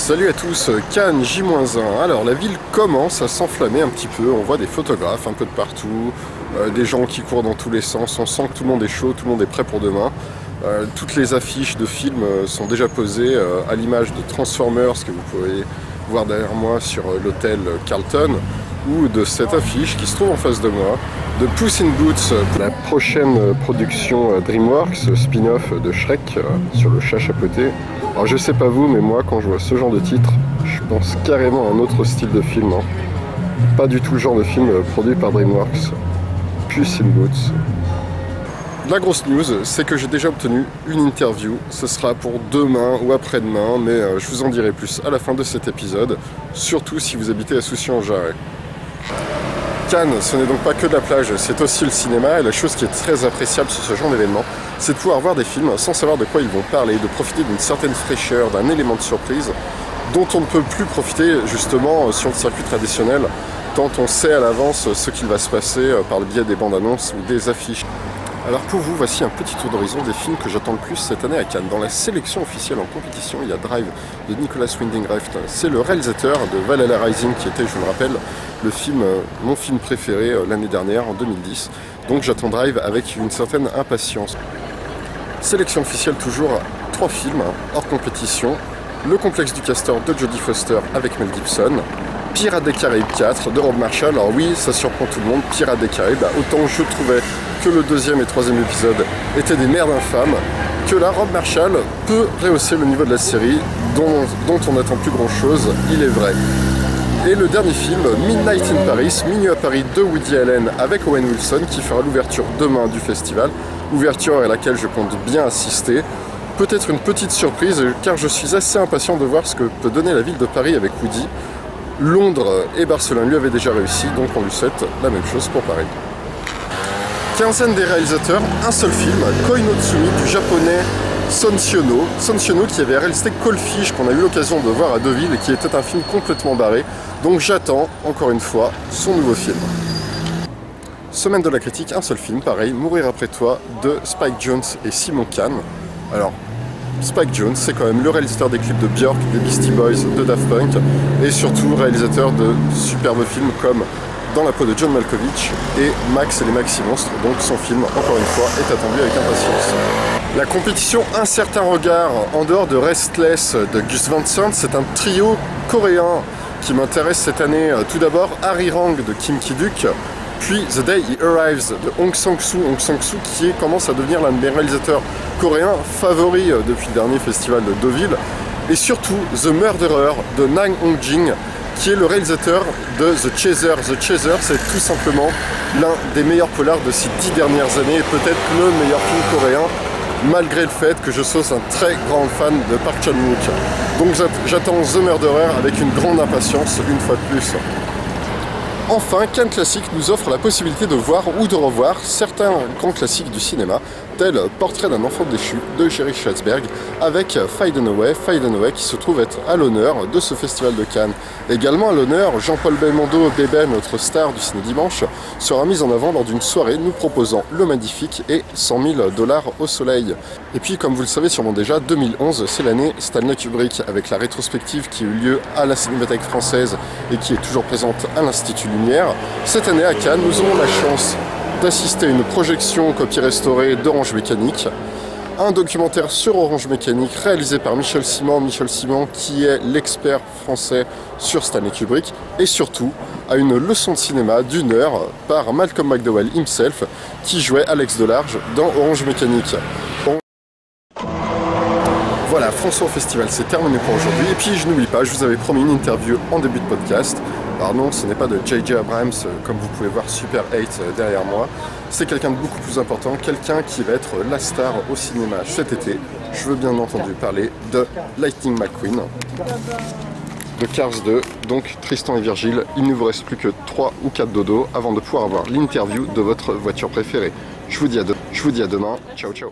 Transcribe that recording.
Salut à tous, Cannes J-1. Alors la ville commence à s'enflammer un petit peu, on voit des photographes un peu de partout, des gens qui courent dans tous les sens, on sent que tout le monde est chaud, tout le monde est prêt pour demain. Toutes les affiches de films sont déjà posées à l'image de Transformers que vous pouvez voir derrière moi sur l'hôtel Carlton, ou de cette affiche qui se trouve en face de moi, de Puss in Boots, la prochaine production DreamWorks, spin-off de Shrek sur le chat chapeauté. Alors je sais pas vous, mais moi quand je vois ce genre de titre, je pense carrément à un autre style de film. Pas du tout le genre de film produit par DreamWorks. Puss in Boots. La grosse news, c'est que j'ai déjà obtenu une interview. Ce sera pour demain ou après-demain, mais je vous en dirai plus à la fin de cet épisode. Surtout si vous habitez à Soucy-en-Jarret. Cannes, ce n'est donc pas que de la plage, c'est aussi le cinéma, et la chose qui est très appréciable sur ce genre d'événement, c'est de pouvoir voir des films sans savoir de quoi ils vont parler, de profiter d'une certaine fraîcheur, d'un élément de surprise, dont on ne peut plus profiter justement sur le circuit traditionnel, tant on sait à l'avance ce qu'il va se passer par le biais des bandes annonces ou des affiches. Alors pour vous, voici un petit tour d'horizon des films que j'attends le plus cette année à Cannes. Dans la sélection officielle en compétition, il y a Drive de Nicolas Winding Refn. C'est le réalisateur de Valhalla Rising qui était, je vous le rappelle, mon film préféré l'année dernière, en 2010. Donc j'attends Drive avec une certaine impatience. Sélection officielle toujours, 3 films hors compétition. Le complexe du castor de Jodie Foster avec Mel Gibson. Pirates des Caraïbes 4 de Rob Marshall. Alors oui, ça surprend tout le monde, Pirates des Caraïbes. Autant je trouvais que le 2e et 3e épisode étaient des merdes infâmes, que là, Rob Marshall peut rehausser le niveau de la série, dont on n'attend plus grand chose, il est vrai. Et le dernier film, Midnight in Paris, Minuit à Paris de Woody Allen avec Owen Wilson, qui fera l'ouverture demain du festival, ouverture à laquelle je compte bien assister. Peut-être une petite surprise, car je suis assez impatient de voir ce que peut donner la ville de Paris avec Woody. Londres et Barcelone lui avaient déjà réussi, donc on lui souhaite la même chose pour Paris. Quinzaine des réalisateurs, un seul film, Koi no Tsumi du japonais Son Siono. Son Siono qui avait réalisé Cold Fish, qu'on a eu l'occasion de voir à Deauville et qui était un film complètement barré. Donc j'attends, encore une fois, son nouveau film. Semaine de la critique, un seul film, pareil, Mourir après toi de Spike Jonze et Simon Cahn. Alors, Spike Jonze, c'est quand même le réalisateur des clips de Björk, des Beastie Boys, de Daft Punk, et surtout réalisateur de superbes films comme Dans la peau de John Malkovich et Max et les Maxi Monstres, donc son film, encore une fois, est attendu avec impatience. La compétition Un certain regard, en dehors de Restless de Gus Van Sant, c'est un trio coréen qui m'intéresse cette année. Tout d'abord, Harry Rang de Kim Ki-duk, puis The Day He Arrives de Hong Sang-soo. Hong Sang-soo qui commence à devenir l'un de mes réalisateurs coréens favoris depuis le dernier festival de Deauville. Et surtout The Murderer de Nang Hong-jin, qui est le réalisateur de The Chaser. The Chaser, c'est tout simplement l'un des meilleurs polars de ces 10 dernières années, et peut-être le meilleur film coréen, malgré le fait que je sois un très grand fan de Park Chan-wook. Donc j'attends The Murderer avec une grande impatience, une fois de plus. Enfin, Cannes Classique nous offre la possibilité de voir ou de revoir certains grands classiques du cinéma, tel Portrait d'un enfant déchu de Jerry Schwartzberg, avec Fade Away qui se trouve être à l'honneur de ce festival de Cannes. Également à l'honneur, Jean-Paul Belmondo, Bébé, notre star du ciné dimanche, sera mis en avant lors d'une soirée nous proposant Le Magnifique et 100 000 $ au soleil. Et puis, comme vous le savez sûrement déjà, 2011, c'est l'année Stanley Kubrick, avec la rétrospective qui a eu lieu à la Cinémathèque française et qui est toujours présente à l'Institut Lumière. Cette année à Cannes, nous aurons la chance d'assister à une projection copie restaurée d'Orange Mécanique, un documentaire sur Orange Mécanique réalisé par Michel Simon qui est l'expert français sur Stanley Kubrick, et surtout à une leçon de cinéma d'1 heure par Malcolm McDowell himself qui jouait Alex Delarge dans Orange Mécanique. Bon. Voilà, François au Festival, c'est terminé pour aujourd'hui. Et puis je n'oublie pas, je vous avais promis une interview en début de podcast. Alors non, ce n'est pas de J.J. Abrams, comme vous pouvez voir Super 8 derrière moi. C'est quelqu'un de beaucoup plus important, quelqu'un qui va être la star au cinéma cet été. Je veux bien entendu parler de Lightning McQueen, de Cars 2, donc Tristan et Virgile. Il ne vous reste plus que 3 ou 4 dodos avant de pouvoir avoir l'interview de votre voiture préférée. Je vous dis à demain, ciao ciao.